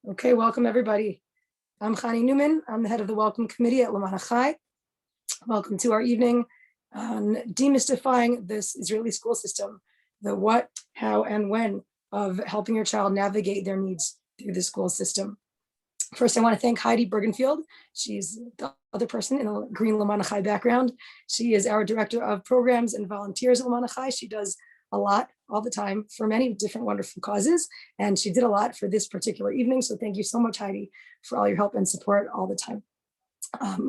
Okay, welcome everybody. I'm Chani Newman. I'm the head of the Welcome Committee at Lema'an. Welcome to our evening on demystifying this Israeli school system, the what, how, and when of helping your child navigate their needs through the school system. First, I want to thank Heidi Bergenfield. She's the other person in a green Lema'an background. She is our director of programs and volunteers at Lema'an. She does a lot all the time for many different wonderful causes. And she did a lot for this particular evening. So thank you so much, Heidi, for all your help and support all the time.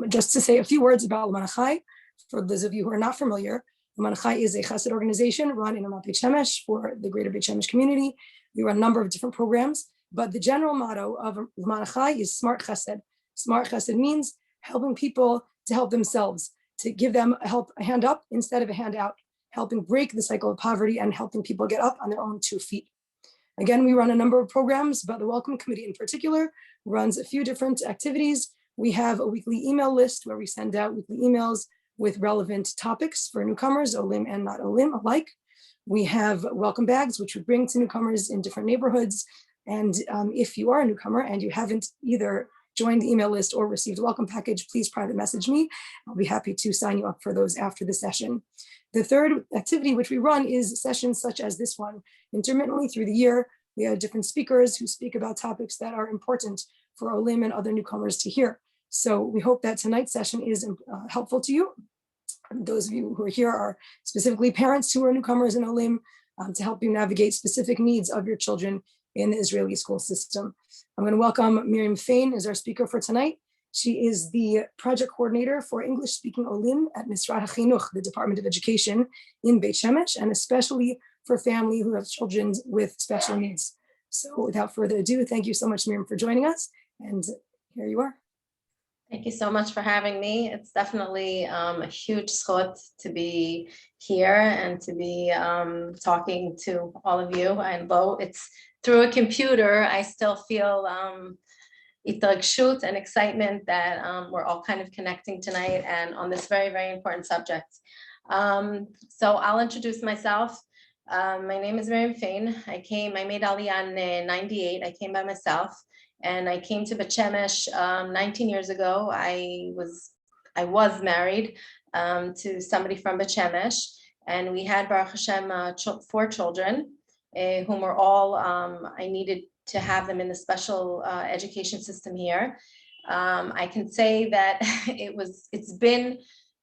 Just to say a few words about Lema'an, for those of you who are not familiar, Lema'an is a chesed organization run in Beit Shemesh for the greater Beit Shemesh community. We run a number of different programs, but the general motto of Lema'an is smart chesed. Smart chesed means helping people to help themselves, to give them a hand up instead of a hand out, helping break the cycle of poverty and helping people get up on their own 2 feet. Again, we run a number of programs, but the Welcome Committee in particular runs a few different activities. We have a weekly email list where we send out weekly emails with relevant topics for newcomers, Olim and not Olim alike. We have welcome bags, which we bring to newcomers in different neighborhoods. And if you are a newcomer and you haven't either joined the email list or received a welcome package, please private message me. I'll be happy to sign you up for those after the session. The third activity which we run is sessions such as this one. Intermittently through the year, we have different speakers who speak about topics that are important for Olim and other newcomers to hear. So we hope that tonight's session is helpful to you. Those of you who are here are specifically parents who are newcomers in Olim to help you navigate specific needs of your children in the Israeli school system. I'm going to welcome Miriam Fane as our speaker for tonight. She is the project coordinator for English-speaking Olim at Misrad HaChinuch, the Department of Education in Beit Shemesh, and especially for family who have children with special needs. So without further ado, thank you so much, Miriam, for joining us. And here you are. Thank you so much for having me. It's definitely a huge zchut to be here and to be talking to all of you. And though it's through a computer, I still feel itragshut and excitement that we're all kind of connecting tonight and on this very, very important subject. So I'll introduce myself. My name is Miriam Fane. I made Aliyah in 98. I came by myself. And I came to Beit Shemesh 19 years ago. I was married to somebody from Beit Shemesh, and we had, Baruch Hashem, 4 children, whom were all, I needed to have them in the special education system here. I can say that it's been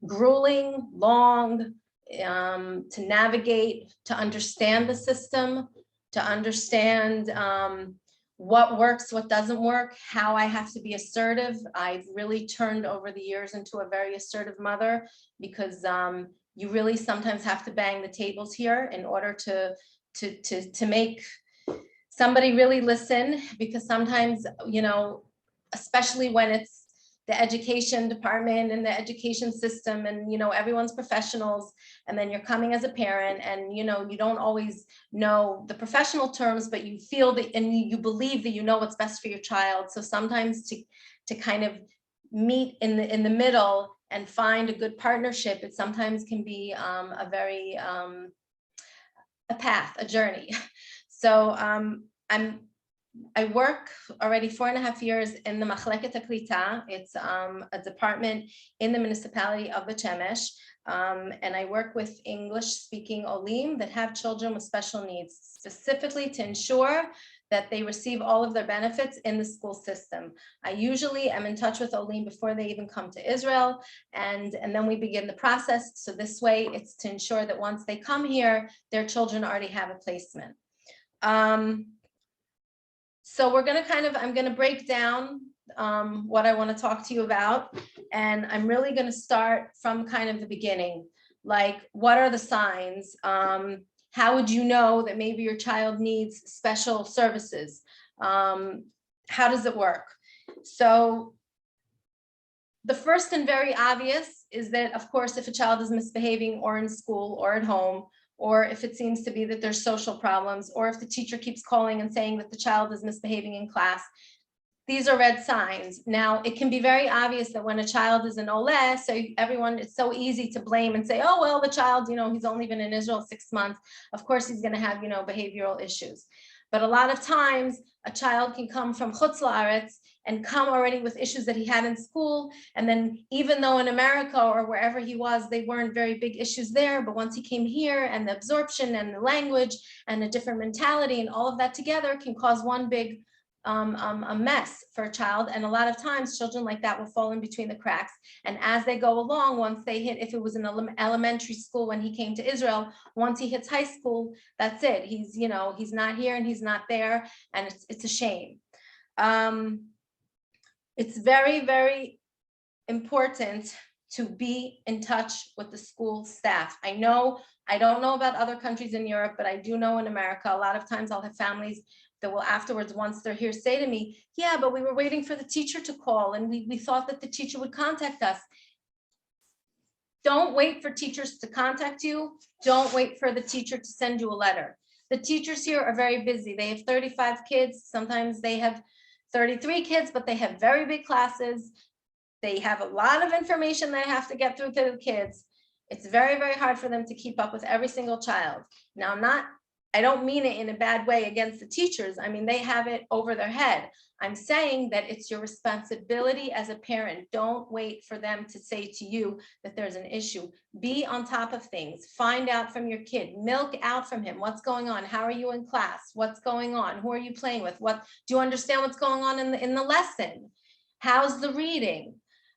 grueling, long, to navigate, to understand the system, to understand what works, what doesn't work, how I have to be assertive. I've really turned over the years into a very assertive mother because you really sometimes have to bang the tables here in order to make somebody really listen, because sometimes, you know, especially when it's the education department and the education system and, you know, everyone's professionals, and then you're coming as a parent and, you know, you don't always know the professional terms, but you feel that and you believe that you know what's best for your child. So sometimes to kind of meet in the middle and find a good partnership, it sometimes can be a very a path, a journey. So I work already 4.5 years in the Machleket HaKlita. It's a department in the municipality of Beit Shemesh, and I work with English-speaking Olim that have children with special needs, specifically to ensure that they receive all of their benefits in the school system. I usually am in touch with Olim before they even come to Israel, and then we begin the process. So this way, it's to ensure that once they come here, their children already have a placement. So I'm gonna break down what I want to talk to you about. And I'm really gonna start from kind of the beginning. Like, what are the signs? How would you know that maybe your child needs special services? How does it work? So the first and very obvious is that, of course, if a child is misbehaving or in school or at home, or if it seems to be that there's social problems, or if the teacher keeps calling and saying that the child is misbehaving in class, these are red signs. Now, it can be very obvious that when a child is an Oleh, so it's so easy to blame and say, oh, well, the child, you know, he's only been in Israel 6 months. Of course, he's going to have, you know, behavioral issues. But a lot of times a child can come from Chutz La'aretz and come already with issues that he had in school. And then even though in America or wherever he was, they weren't very big issues there, but once he came here and the absorption and the language and a different mentality and all of that together can cause one big a mess for a child. And a lot of times children like that will fall in between the cracks. And as they go along, once they hit, if it was in elementary school when he came to Israel, once he hits high school, that's it. He's, you know, he's not here and he's not there. And it's a shame. It's very, very important to be in touch with the school staff. I don't know about other countries in Europe, but I do know in America, a lot of times I'll have families that will afterwards, once they're here, say to me, yeah, but we were waiting for the teacher to call and we thought that the teacher would contact us. Don't wait for teachers to contact you. Don't wait for the teacher to send you a letter. The teachers here are very busy. They have 35 kids. Sometimes they have 33 kids, but they have very big classes. They have a lot of information they have to get through to the kids. It's very, very hard for them to keep up with every single child. Now, I don't mean it in a bad way against the teachers. I mean, they have it over their head. I'm saying that it's your responsibility as a parent. Don't wait for them to say to you that there's an issue. Be on top of things. Find out from your kid. Milk out from him. What's going on? How are you in class? What's going on? Who are you playing with? What do you understand what's going on in the lesson? How's the reading?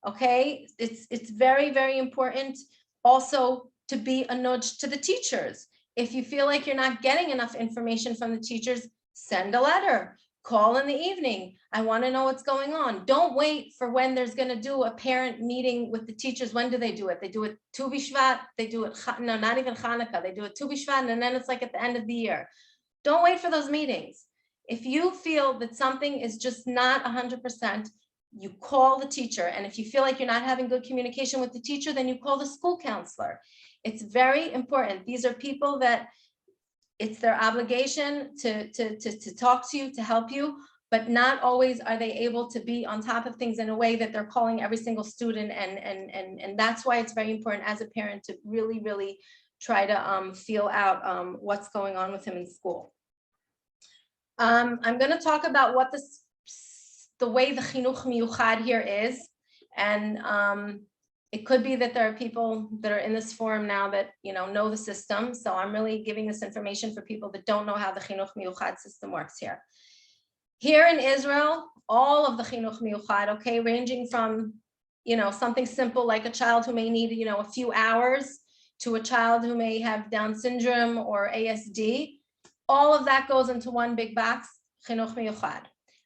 Okay, it's very, very important also to be a nudge to the teachers. If you feel like you're not getting enough information from the teachers, send a letter, call in the evening. I want to know what's going on. Don't wait for when there's going to do a parent meeting with the teachers. When do they do it? They do it Tu B'Shvat, they do it, no, not even Hanukkah. They do it Tu B'Shvat, and then it's like at the end of the year. Don't wait for those meetings. If you feel that something is just not 100%, you call the teacher. And if you feel like you're not having good communication with the teacher, then you call the school counselor. It's very important. These are people that it's their obligation to talk to you, to help you, but not always are they able to be on top of things in a way that they're calling every single student. And that's why it's very important as a parent to really, really try to feel out what's going on with him in school. I'm going to talk about what the way the chinuch miyuchad here is. And it could be that there are people that are in this forum now that know the system. So I'm really giving this information for people that don't know how the chinuch miyuchad system works here. Here in Israel, all of the chinuch miyuchad, okay, ranging from something simple like a child who may need a few hours to a child who may have Down syndrome or ASD, all of that goes into one big box, chinuch miyuchad.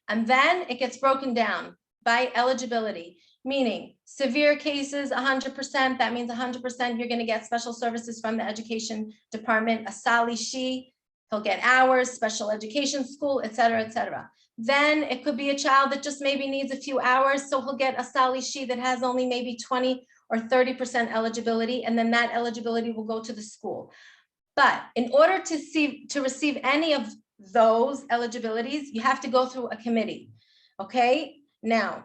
And then it gets broken down by eligibility. Meaning severe cases, 100%, that means 100% you're going to get special services from the education department, a sali shi, he'll get hours, special education school, et cetera, et cetera. Then it could be a child that just maybe needs a few hours, so he'll get a sali shi that has only maybe 20 or 30% eligibility, and then that eligibility will go to the school. But in order to receive any of those eligibilities, you have to go through a committee, okay? Now,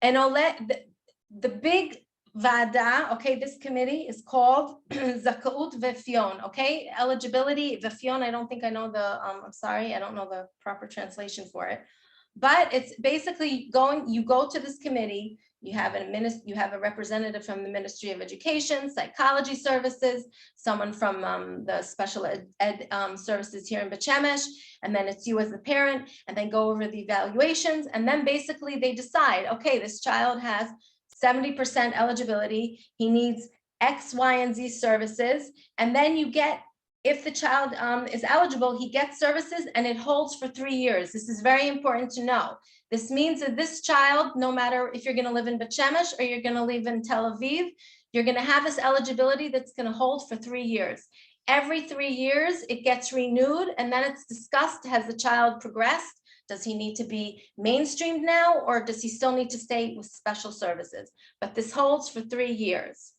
and the big vada, okay, this committee is called Zakaut Vefion, okay? Eligibility, Vefion, I don't think I know the, I'm sorry, I don't know the proper translation for it. But it's basically you go to this committee, you have a representative from the Ministry of Education, Psychology Services, someone from the special ed services here in Beit Shemesh, and then it's you as the parent, and then go over the evaluations, and then basically they decide, okay, this child has 70% eligibility, he needs X, Y, and Z services, and then you get, if the child is eligible, he gets services and it holds for 3 years. This is very important to know. This means that this child, no matter if you're going to live in Beit Shemesh or you're going to live in Tel Aviv, you're going to have this eligibility that's going to hold for 3 years. Every 3 years, it gets renewed, and then it's discussed, has the child progressed? Does he need to be mainstreamed now, or does he still need to stay with special services? But this holds for 3 years,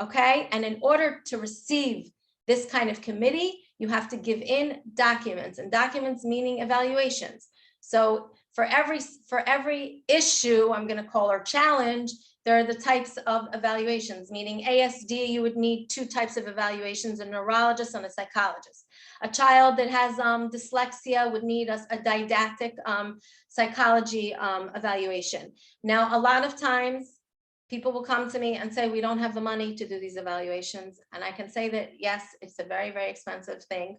okay? And in order to receive this kind of committee, you have to give in documents, and documents meaning evaluations. So for every issue, I'm going to call, or challenge, there are the types of evaluations, meaning ASD, you would need 2 types of evaluations, a neurologist and a psychologist. A child that has dyslexia would need a didactic psychology evaluation. Now, a lot of times people will come to me and say, we don't have the money to do these evaluations. And I can say that, yes, it's a very, very expensive thing.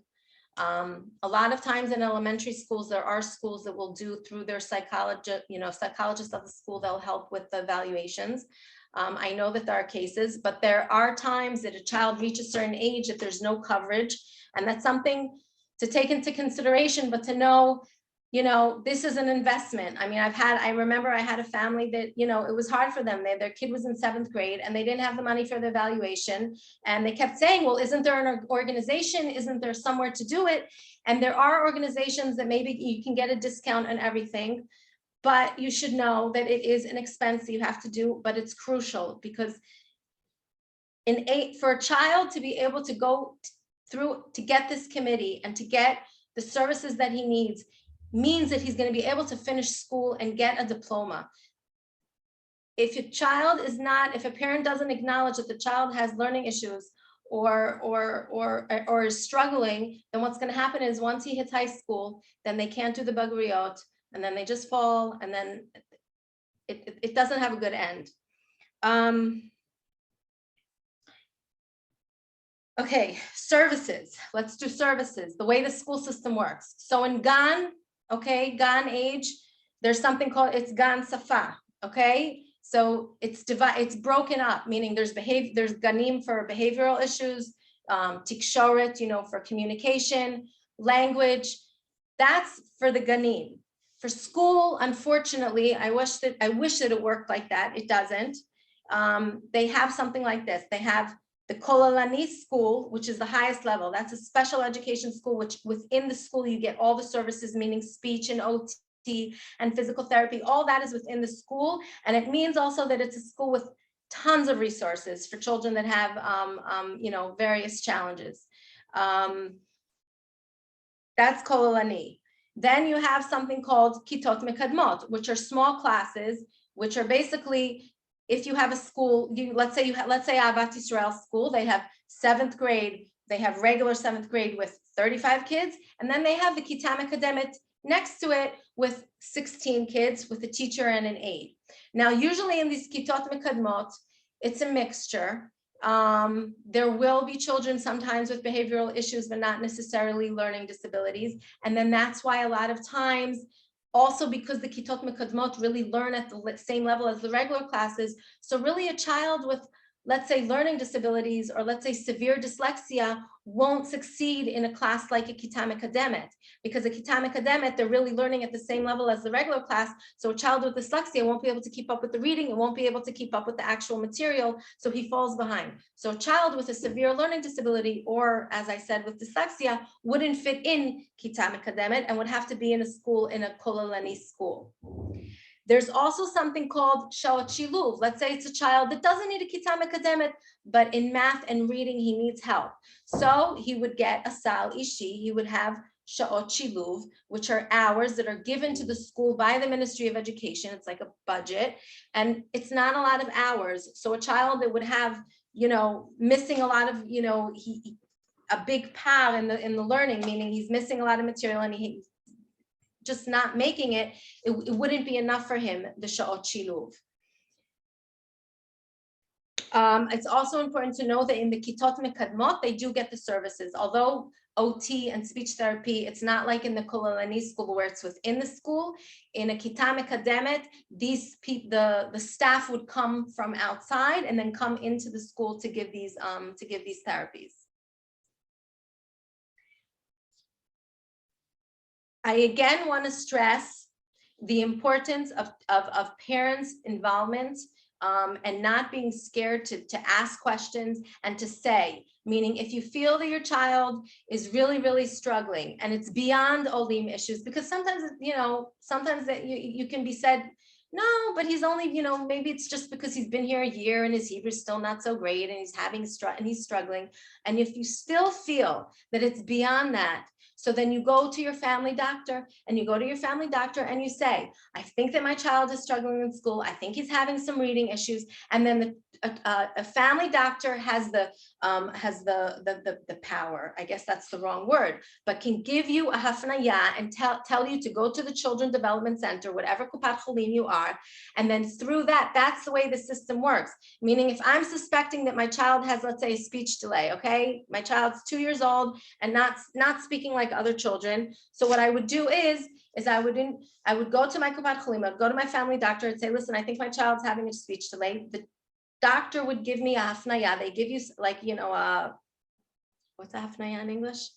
A lot of times in elementary schools, there are schools that will do through their psychologists of the school, they'll help with the evaluations. I know that there are cases, but there are times that a child reaches a certain age that there's no coverage, and that's something to take into consideration, but to know, this is an investment. I mean, I remember I had a family that, it was hard for them. Their kid was in 7th grade and they didn't have the money for the evaluation. And they kept saying, well, isn't there an organization? Isn't there somewhere to do it? And there are organizations that maybe you can get a discount on everything, but you should know that it is an expense that you have to do, but it's crucial because for a child to be able to go through to get this committee and to get the services that he needs means that he's going to be able to finish school and get a diploma. If a parent doesn't acknowledge that the child has learning issues or is struggling, then what's going to happen is once he hits high school, then they can't do the bagriyot, and then they just fall, and then it doesn't have a good end. Okay, services. Let's do services. The way the school system works. So in Gan, Gan age, there's something called, it's Gan Safa, okay? So it's broken up, meaning there's Ganim for behavioral issues, Tikshoret, for communication, language. That's for the Ganim. For school, unfortunately, I wish that it worked like that. It doesn't. They have something like this. They have the Kolalani School, which is the highest level. That's a special education school, which within the school you get all the services, meaning speech and OT and physical therapy. All that is within the school. And it means also that it's a school with tons of resources for children that have, various challenges. That's Kolalani. Then you have something called Kitot Mekadmot, which are small classes, which are basically, if you have a school, let's say Avat Yisrael school, they have 7th grade, they have regular 7th grade with 35 kids, and then they have the Kitama Kademet next to it with 16 kids with a teacher and an aide. Now, usually in these Kitot Mekadmot, it's a mixture. There will be children sometimes with behavioral issues, but not necessarily learning disabilities. And then that's why a lot of times, also because the Kitot Mekadmot really learn at the same level as the regular classes. So really a child with, let's say, learning disabilities, or let's say severe dyslexia, won't succeed in a class like a Kitama Kademet, because a Kitama Kademet, they're really learning at the same level as the regular class. So a child with dyslexia won't be able to keep up with the reading, and won't be able to keep up with the actual material, so he falls behind. So a child with a severe learning disability, or as I said, with dyslexia, wouldn't fit in Kitama Kademet and would have to be in a school, in a Kolalani school. There's also something called Sha'ot Shiluv. Let's say it's a child that doesn't need a Kitama Kademet, but in math and reading, he needs help. So he would get a Sal Ishi. He would have Sha'ot Shiluv, which are hours that are given to the school by the Ministry of Education. It's like a budget, and it's not a lot of hours. So a child that would have, missing a lot of, a big par in the learning, meaning he's missing a lot of material and he's just not making it wouldn't be enough for him, the Sha'ot Shiluv. It's also important to know that in the Kitot Mekadmot, they do get the services. Although OT and speech therapy, it's not like in the Kolalani school where it's within the school. In a Kitama Kademet, the staff would come from outside and then come into the school to give these therapies. I again want to stress the importance of parents' involvement and not being scared to ask questions and to say, meaning if you feel that your child is really, really struggling and it's beyond Olim issues, because sometimes, sometimes that you can be said, No, but he's only, maybe it's just because he's been here a year and his Hebrew's still not so great and he's struggling. And if you still feel that it's beyond that, so then you go to your family doctor and you say, I think that my child is struggling in school. I think he's having some reading issues. And then a family doctor has the power, I guess that's the wrong word, but can give you a hafnaya and tell you to go to the Children Development Center, whatever Kupat Cholim you are. And then through that, that's the way the system works. Meaning if I'm suspecting that my child has, let's say, a speech delay, okay? My child's 2 years old and not speaking like other children. So what I would do is I would go to my Kupat Cholim, I'd go to my family doctor and say, listen, I think my child's having a speech delay. The doctor would give me a hafnaya. They give you like, what's a hafnaya in English?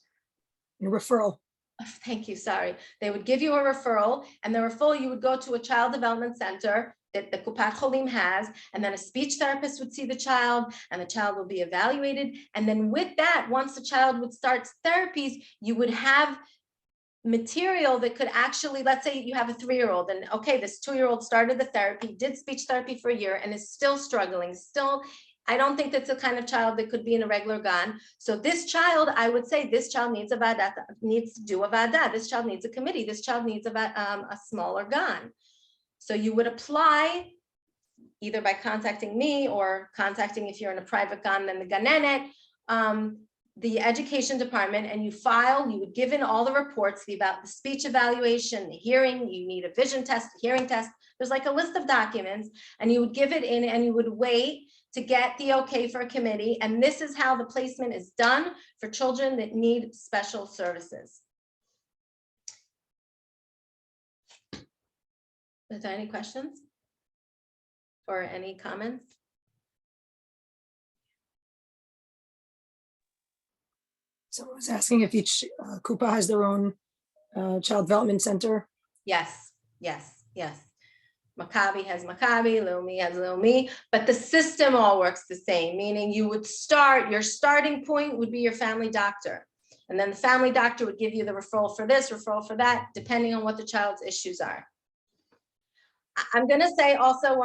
A referral. Oh, thank you, sorry. They would give you a referral, and the referral, you would go to a child development center that the Kupat Cholim has, and then a speech therapist would see the child, and the child will be evaluated. And then with that, once the child would start therapies, you would have material that could actually, let's say you have a 3-year-old and okay, this 2-year-old started the therapy, did speech therapy for a year and is still struggling, I don't think that's the kind of child that could be in a regular gan. So this child, I would say this child needs needs to do a vada, this child needs a committee, this child needs a smaller gan. So you would apply either by contacting me or contacting, if you're in a private gan, then the ganenet, the education department, and you would give in all the reports about the speech evaluation, the hearing, you need a vision test, hearing test. There's like a list of documents, and you would give it in and you would wait to get the okay for a committee. And this is how the placement is done for children that need special services. Is there any questions or any comments? Someone was asking if each Kupa has their own child development center. Yes. Maccabi has Maccabi, Leumi has Leumi, but the system all works the same, meaning you would your starting point would be your family doctor. And then the family doctor would give you the referral for this, referral for that, depending on what the child's issues are. I'm going to say also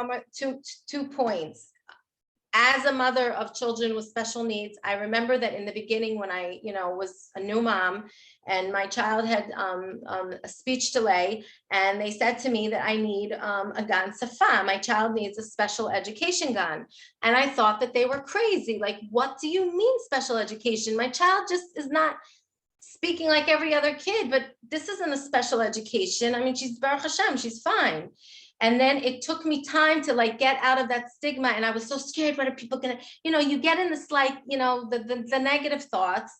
two points. As a mother of children with special needs, I remember that in the beginning when I, was a new mom and my child had a speech delay, and they said to me that I need a gan safa. My child needs a special education gan. And I thought that they were crazy. Like, what do you mean special education? My child just is not speaking like every other kid, but this isn't a special education. I mean, she's Baruch Hashem, she's fine. And then it took me time to get out of that stigma. And I was so scared, what are people gonna, you get in this the negative thoughts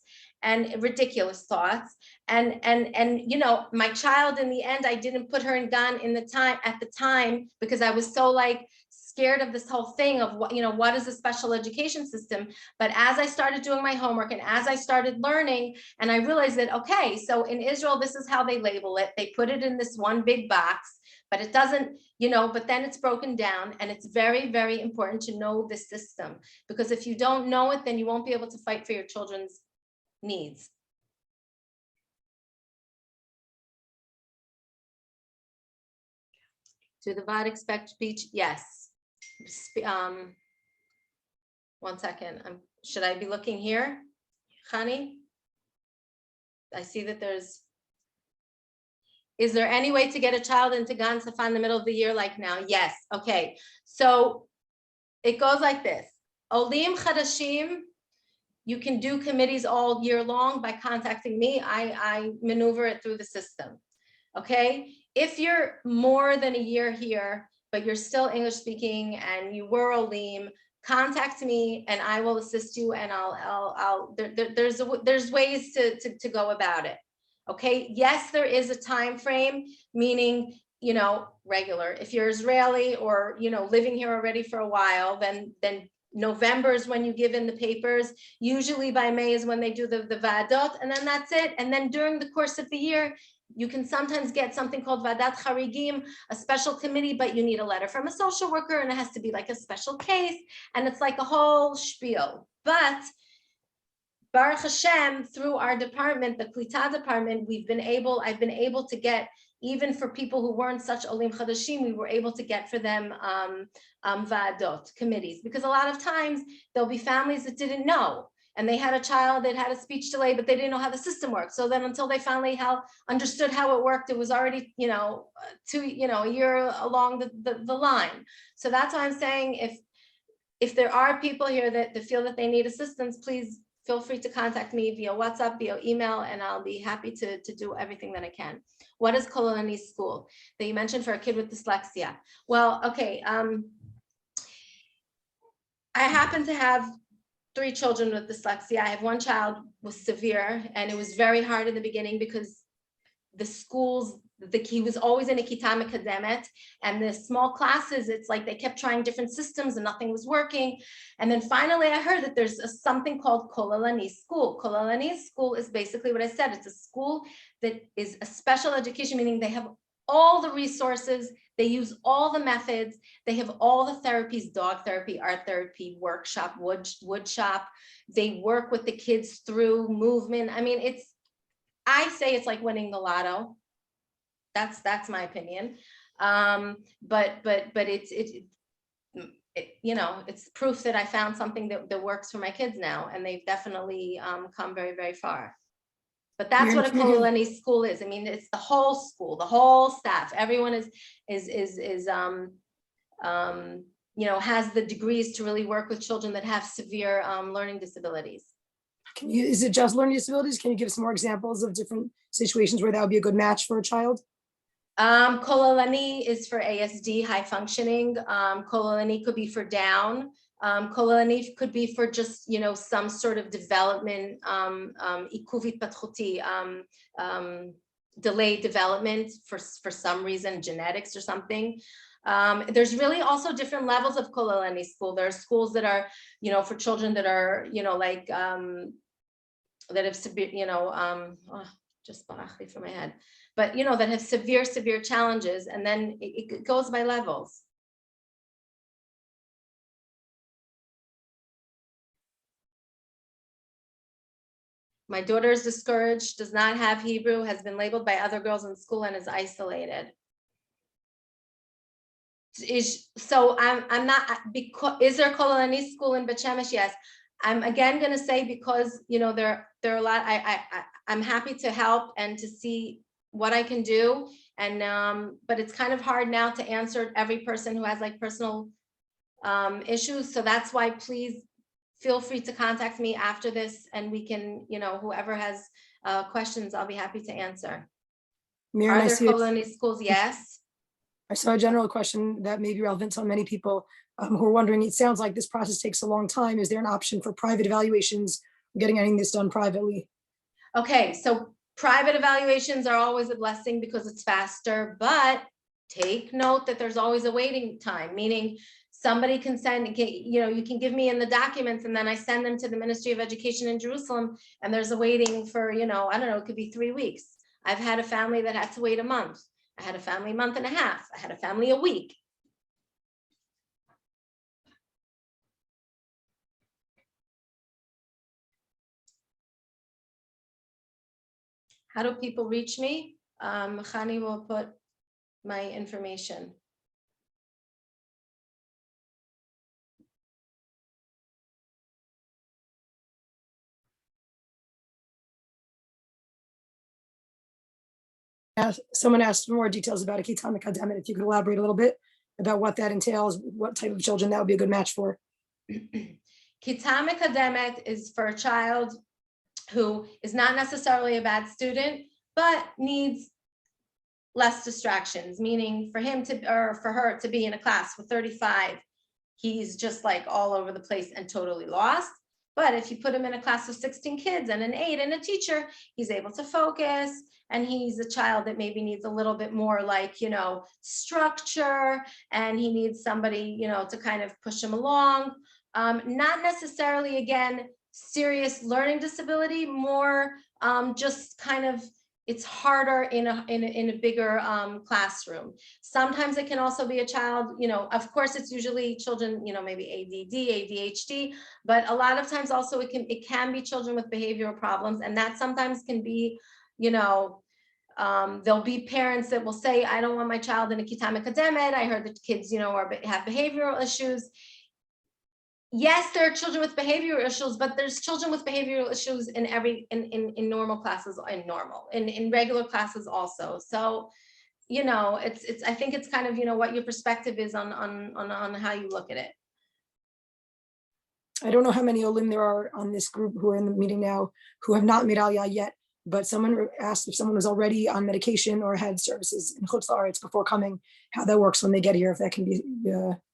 and ridiculous thoughts. And my child, in the end, I didn't put her in gan at the time because I was so scared of this whole thing of what is a special education system. But as I started doing my homework and as I started learning, and I realized that, okay, so in Israel, this is how they label it. They put it in this one big box. But it doesn't, but then it's broken down, and it's very, very important to know the system, because if you don't know it, then you won't be able to fight for your children's needs. Do the VAD expect speech? Yes. One second. Should I be looking here, Khani? I see that there's. Is there any way to get a child into Gan Safa in the middle of the year like now? Yes. Okay. So it goes like this. Olim Chadashim, you can do committees all year long by contacting me. I maneuver it through the system. Okay. If you're more than a year here, but you're still English speaking and you were Olim, contact me and I will assist you, and there's ways to go about it. Okay, yes, there is a time frame, meaning, regular. If you're Israeli or, living here already for a while, then November is when you give in the papers. Usually by May is when they do the vadot, and then that's it. And then during the course of the year, you can sometimes get something called vadat charigim, a special committee, but you need a letter from a social worker, and it has to be like a special case, and it's like a whole spiel. But Baruch Hashem, through our department, the Klita department, I've been able to get, even for people who weren't such Olim Chadashim, we were able to get for them Va'adot, committees, because a lot of times there'll be families that didn't know, and they had a child that had a speech delay, but they didn't know how the system worked. So then until they finally understood how it worked, it was already, a year along the line. So that's why I'm saying, if there are people here that feel that they need assistance, please feel free to contact me via WhatsApp, via email, and I'll be happy to do everything that I can. What is Kolalani School that you mentioned for a kid with dyslexia? Well, okay, I happen to have 3 children with dyslexia. I have one child was severe, and it was very hard in the beginning because the schools, he was always in a Kitama Kademet, and the small classes, it's like they kept trying different systems and nothing was working. And then finally I heard that there's something called Kolalani School. Kolalani School is basically what I said. It's a school that is a special education, meaning they have all the resources, they use all the methods, they have all the therapies, dog therapy, art therapy, workshop, wood shop. They work with the kids through movement. I mean, I say it's like winning the lotto. That's my opinion. But it's proof that I found something that works for my kids now, and they've definitely come very, very far. But that's what a Kolalani school is. I mean, it's the whole school, the whole staff. Everyone has the degrees to really work with children that have severe learning disabilities. Is it just learning disabilities? Can you give some more examples of different situations where that would be a good match for a child? Kolalani is for ASD, high functioning. Kolalani could be for Down. Kolalani could be for just, some sort of development, ikuvit patchuti, delayed development for some reason, genetics or something. There's really also different levels of Kolalani school. There are schools that are, for children that are, that have severe, just barachli from my head, but that have severe challenges, and then it goes by levels. My daughter is discouraged, does not have Hebrew, has been labeled by other girls in school, and is isolated. So I'm not, because is there Kolalani school in Beit Shemesh? Yes. I'm again going to say, because there are a lot. I'm happy to help and to see what I can do, and but it's kind of hard now to answer every person who has like personal issues. So that's why please feel free to contact me after this, and we can, whoever has questions, I'll be happy to answer. Miriam, are there Kolalani schools? Yes. I saw a general question that may be relevant to many people who are wondering, it sounds like this process takes a long time. Is there an option for private evaluations, getting anything this done privately? Okay, so private evaluations are always a blessing because it's faster, but take note that there's always a waiting time, meaning somebody can send, you can give me in the documents, and then I send them to the Ministry of Education in Jerusalem, and there's a waiting for, I don't know, it could be 3 weeks. I've had a family that had to wait a month. I had a family a month and a half. I had a family a week. How do people reach me? Chani will put my information. Someone asked for more details about a Kitama Kademet. If you could elaborate a little bit about what that entails, what type of children that would be a good match for. Kitama Kademet is for a child who is not necessarily a bad student, but needs less distractions, meaning for him to, or for her to be in a class with 35, he's just like all over the place and totally lost. But if you put him in a class of 16 kids and an aide and a teacher, he's able to focus, and he's a child that maybe needs a little bit more like, structure, and he needs somebody, to kind of push him along. Not necessarily, again, serious learning disability, more just kind of it's harder in a bigger classroom. Sometimes it can also be a child, you know, of course it's usually children, you know, maybe ADD, ADHD, but a lot of times also it can be children with behavioral problems, and that sometimes can be, you know, there'll be parents that will say, I don't want my child in a Kitama Kademet. I heard that kids, you know, have behavioral issues. Yes, there are children with behavioral issues, but there's children with behavioral issues in in normal classes, in regular classes also. So, you know, it's I think it's kind of, you know, what your perspective is on how you look at it. I don't know how many Olim there are on this group who are in the meeting now who have not made Aliyah yet, but someone asked if someone was already on medication or had services in Chutz La'aretz before coming, how that works when they get here, if that can be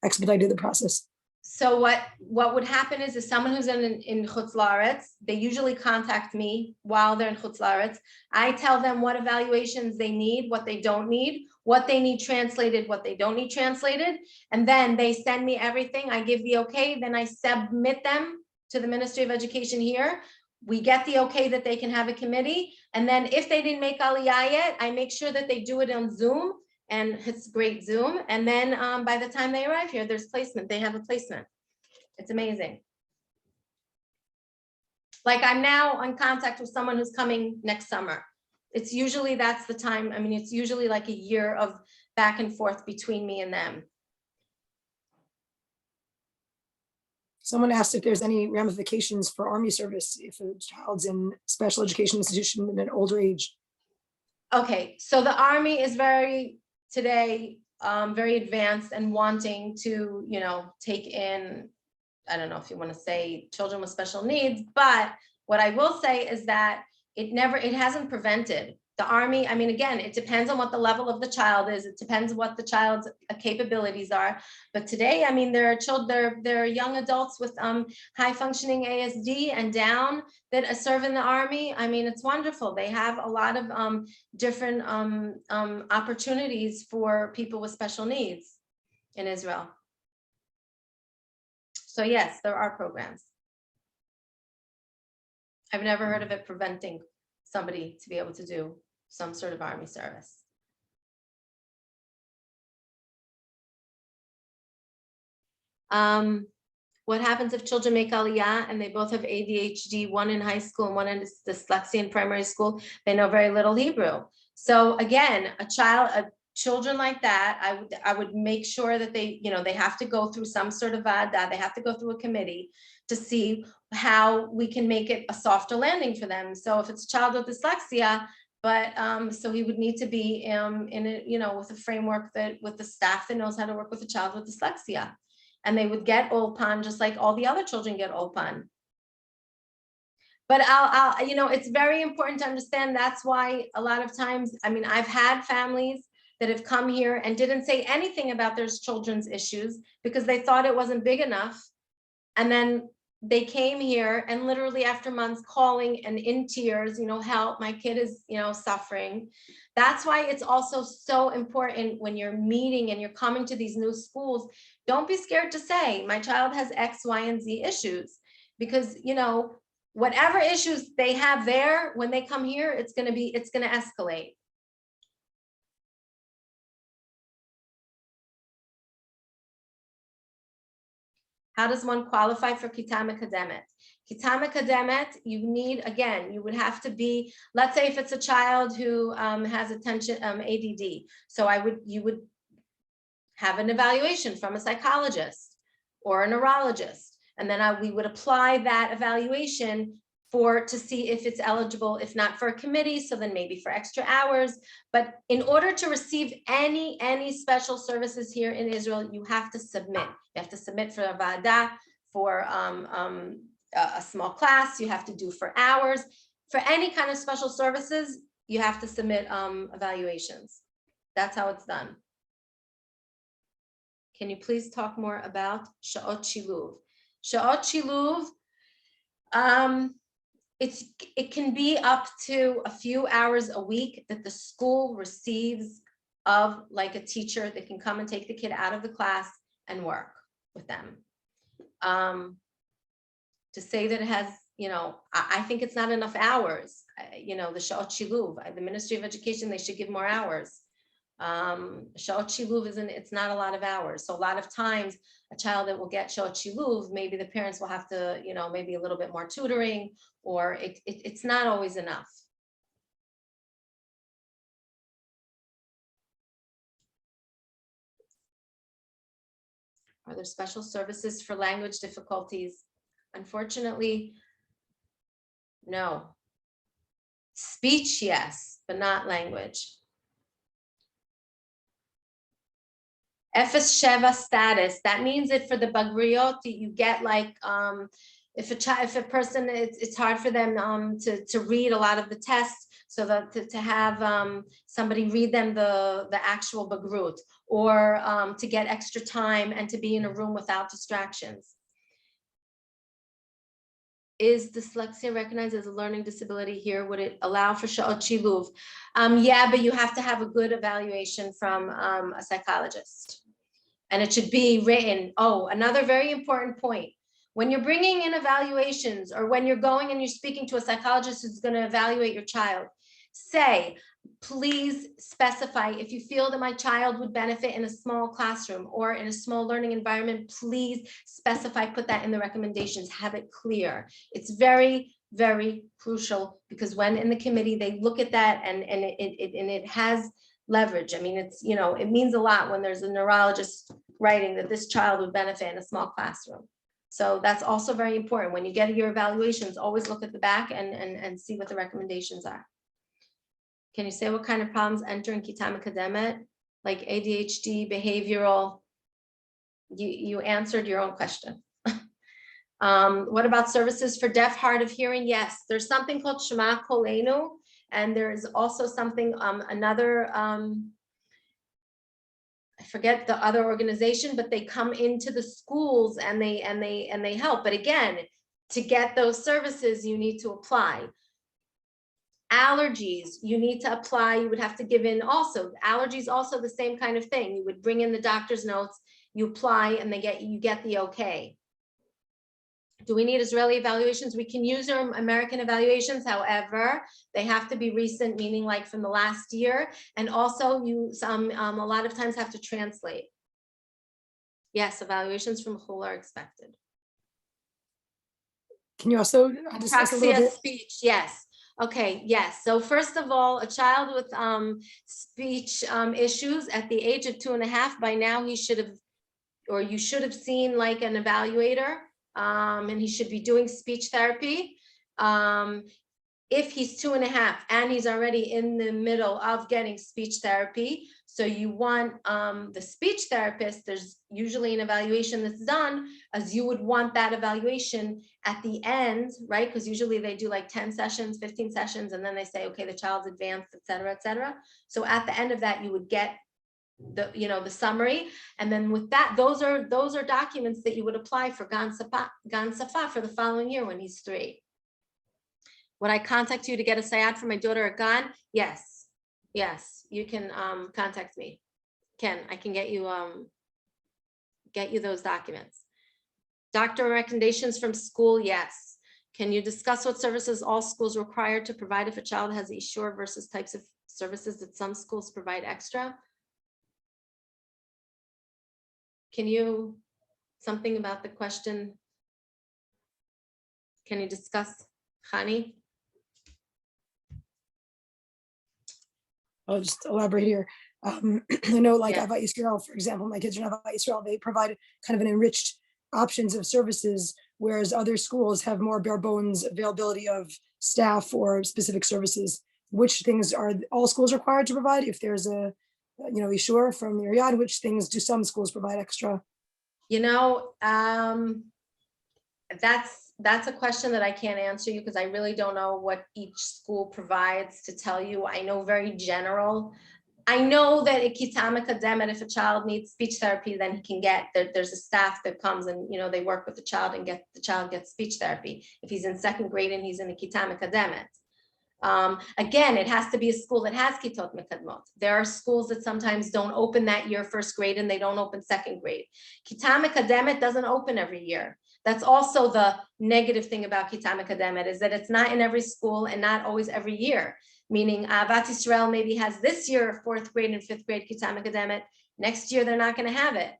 expedited the process. So what would happen is if someone who's in Chutz La'aretz, they usually contact me while they're in Chutz La'aretz. I tell them what evaluations they need, what they don't need, what they need translated, what they don't need translated, and then they send me everything. I give the okay, then I submit them to the Ministry of Education here. We get the okay that they can have a committee, and then if they didn't make Aliyah yet, I make sure that they do it on Zoom. And it's great Zoom. And then by the time they arrive here, there's placement. They have a placement. It's amazing. Like I'm now in contact with someone who's coming next summer. It's usually, that's the time. I mean, it's usually like a year of back and forth between me and them. Someone asked if there's any ramifications for Army service if a child's in special education institution in an older age. Okay, so the Army is today very advanced and wanting to, you know, take in, I don't know if you want to say children with special needs, but what I will say is that it hasn't prevented the Army. I mean, again, it depends on what the level of the child is. It depends what the child's capabilities are. But today, I mean, there are young adults with high functioning ASD and Down that serve in the Army. I mean, it's wonderful. They have a lot of different opportunities for people with special needs in Israel. So yes, there are programs. I've never heard of it preventing somebody to be able to do some sort of Army service. What happens if children make Aliyah and they both have ADHD, one in high school and one in dyslexia in primary school? They know very little Hebrew. So again, children like that, I would make sure that they, you know, they have to go through some sort of vada, they have to go through a committee to see how we can make it a softer landing for them. So if it's a child with dyslexia, but so he would need to be in a, you know, with a framework with the staff that knows how to work with a child with dyslexia, and they would get Ulpan just like all the other children get Ulpan. But I'll you know, it's very important to understand. That's why a lot of times, I mean, I've had families that have come here and didn't say anything about their children's issues because they thought it wasn't big enough. And then they came here and literally after months calling and in tears, you know, help, my kid is, you know, suffering. That's why it's also so important when you're meeting and you're coming to these new schools, don't be scared to say, my child has X, Y, and Z issues, because, you know, whatever issues they have there, when they come here, it's going to escalate. How does one qualify for Kitama Kademet? Kitama Kademet, you need, again, you would have to be, let's say if it's a child who has attention, ADD. So you would have an evaluation from a psychologist or a neurologist. And then we would apply that evaluation to see if it's eligible, if not for a committee, so then maybe for extra hours. But in order to receive any special services here in Israel, you have to submit. You have to submit for a vada, for a small class. You have to do for hours. For any kind of special services, you have to submit evaluations. That's how it's done. Can you please talk more about Sha'ot Shiluv? Sha'ot Shiluv, it can be up to a few hours a week that the school receives of like a teacher that can come and take the kid out of the class and work with them. To say that it has I think it's not enough hours. The Sha'ot Shiluv, the Ministry of Education, they should give more hours. Sha'ot Shiluv it's not a lot of hours. So a lot of times a child that will get Sha'ot Shiluv, maybe the parents will have to, maybe a little bit more tutoring, or it's not always enough. Are there special services for language difficulties? Unfortunately, no. Speech, yes, but not language. Efes Sheva status, that means that for the Bagriyot, you get like, if a person, it's hard for them to read a lot of the tests, so that to have somebody read them the actual Bagrut, or to get extra time and to be in a room without distractions. Is dyslexia recognized as a learning disability here? Would it allow for Sha'ot Shiluv? Yeah, but you have to have a good evaluation from a psychologist. And it should be written. Oh, another very important point. When you're bringing in evaluations, or when you're going and you're speaking to a psychologist who's going to evaluate your child, say, please specify, if you feel that my child would benefit in a small classroom or in a small learning environment, please specify, put that in the recommendations, have it clear. It's very, very crucial, because when in the committee, they look at that and it has leverage. I mean, it means a lot when there's a neurologist writing that this child would benefit in a small classroom. So that's also very important. When you get your evaluations, always look at the back and see what the recommendations are. Can you say what kind of problems enter in Kitama Kademet, like ADHD, behavioral? You answered your own question. What about services for deaf, hard of hearing? Yes, there's something called Shema Kolenu, and there is also something, another, I forget the other organization, but they come into the schools and they help. But again, to get those services, you need to apply. Allergies, you need to apply. You would have to give in also. Allergies, also the same kind of thing. You would bring in the doctor's notes, you apply, and you get the okay. Do we need Israeli evaluations? We can use our American evaluations. However, they have to be recent, meaning like from the last year. And also a lot of times have to translate. Yes, evaluations from Chul are expected. Can you also discuss a little bit? Speech, yes. Okay, yes. So first of all, a child with speech issues at the age of 2.5, by now he should have, or you should have seen like an evaluator, and he should be doing speech therapy. If he's 2.5 and he's already in the middle of getting speech therapy, so you want the speech therapist, there's usually an evaluation that's done, as you would want that evaluation at the end, right? Because usually they do like 10 sessions, 15 sessions, and then they say, okay, the child's advanced, et cetera, et cetera. So at the end of that, you would get the summary, and then with that, those are documents that you would apply for Gan Safa for the following year when he's 3. Would I contact you to get a sayat for my daughter at Gan? Yes, you can contact me. I can get you those documents. Doctor recommendations from school? Yes. Can you discuss what services all schools require to provide if a child has Ishur versus types of services that some schools provide extra? Can you, something about the question? Can you discuss, Khani? I'll just elaborate here. I know like Yeah. Ava Yisrael, for example, my kids are in Ava Yisrael, they provide kind of an enriched options of services, whereas other schools have more bare bones availability of staff or specific services. Which things are all schools required to provide? If there's a, Ishur from Miriam, which things do some schools provide extra? That's a question that I can't answer you, because I really don't know what each school provides to tell you. I know very general. I know that at Kitama Kademet, if a child needs speech therapy, then he can get, there's a staff that comes and, they work with the child and the child gets speech therapy. If he's in 2nd grade and he's in a Kitama Kademet. Again, it has to be a school that has Kitot Mekadmot. There are schools that sometimes don't open that year 1st grade and they don't open 2nd grade. Kitama Kademet doesn't open every year. That's also the negative thing about Kitama Kademet, is that it's not in every school and not always every year. Meaning Avat Yisrael maybe has this year 4th grade and 5th grade Kitama Kademet. Next year they're not going to have it.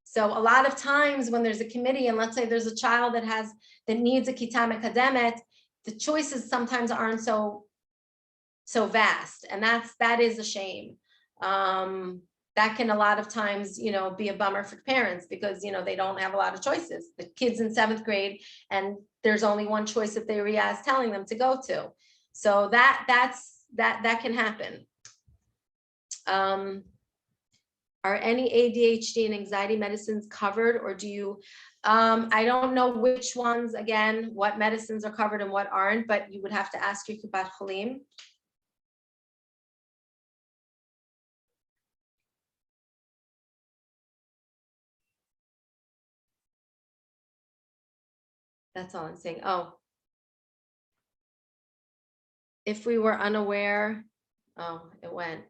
So a lot of times when there's a committee, and let's say there's a child that needs a Kitama Kademet, the choices sometimes aren't so vast, and that is a shame. That can a lot of times, be a bummer for parents, because they don't have a lot of choices. The kids in 7th grade, and there's only one choice that the Ria is telling them to go to. So that can happen. Are any ADHD and anxiety medicines covered, or do you? I don't know which ones, again, what medicines are covered and what aren't, but you would have to ask your Kupat Cholim. That's all I'm saying. Oh, if we were unaware, it went.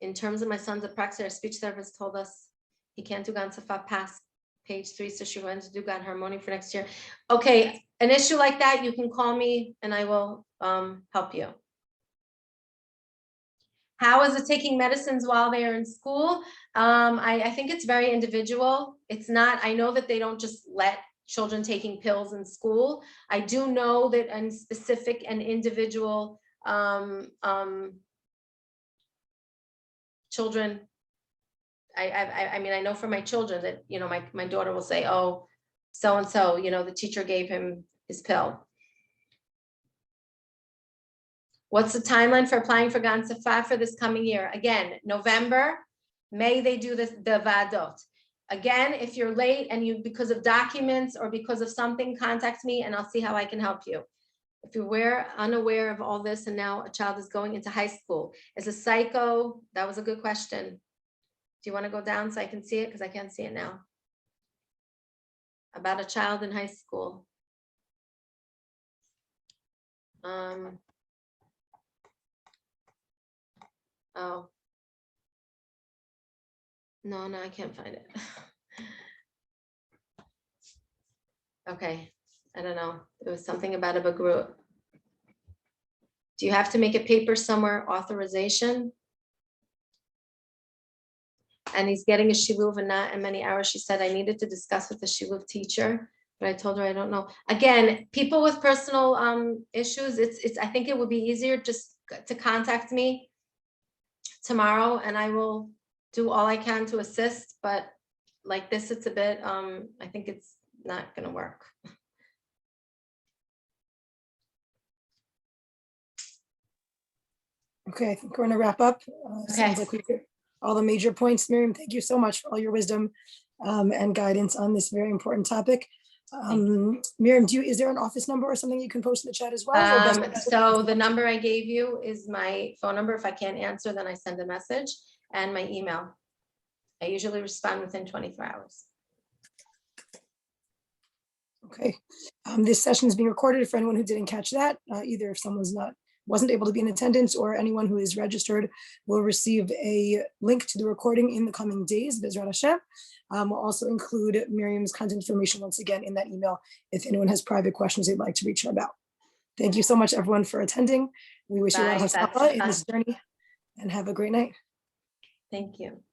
In terms of my son's apraxia, our speech therapist told us he can't do Gan Safa past page 3, so she went to do Gan Harmony for next year. Okay, an issue like that, you can call me and I will help you. How is it taking medicines while they are in school? I think it's very individual. It's not, I know that they don't just let children taking pills in school. I do know that in specific and individual children, I mean, I know for my children that, my daughter will say, oh, so-and-so, the teacher gave him his pill. What's the timeline for applying for Gan Safa for this coming year? Again, November, May, they do the Vadot. Again, if you're late and because of documents or because of something, contact me and I'll see how I can help you. If you're unaware of all this and now a child is going into high school, is a psycho? That was a good question. Do you want to go down so I can see it? Because I can't see it now. About a child in high school. Oh. No, I can't find it. Okay, I don't know. It was something about a bagrut. Do you have to make a paper somewhere, authorization? And he's getting a shiluv and not in many hours. She said I needed to discuss with the shiluv teacher, but I told her I don't know. Again, people with personal issues, I think it would be easier just to contact me tomorrow and I will do all I can to assist, but like this, it's a bit, I think it's not gonna work. Okay, I think we're gonna wrap up. Okay. Sounds like we hit all the major points. Miriam, thank you so much for all your wisdom and guidance on this very important topic. Miriam, is there an office number or something you can post in the chat as well? So the number I gave you is my phone number. If I can't answer, then I send a message, and my email. I usually respond within 24 hours. Okay, this session is being recorded for anyone who didn't catch that. Either if someone's wasn't able to be in attendance, or anyone who is registered will receive a link to the recording in the coming days. B'ezrat Hashem. We'll also include Miriam's contact information once again in that email if anyone has private questions they'd like to reach her about. Thank you so much, everyone, for attending. We wish you a lot of hatzlacha in this journey, and have a great night. Thank you.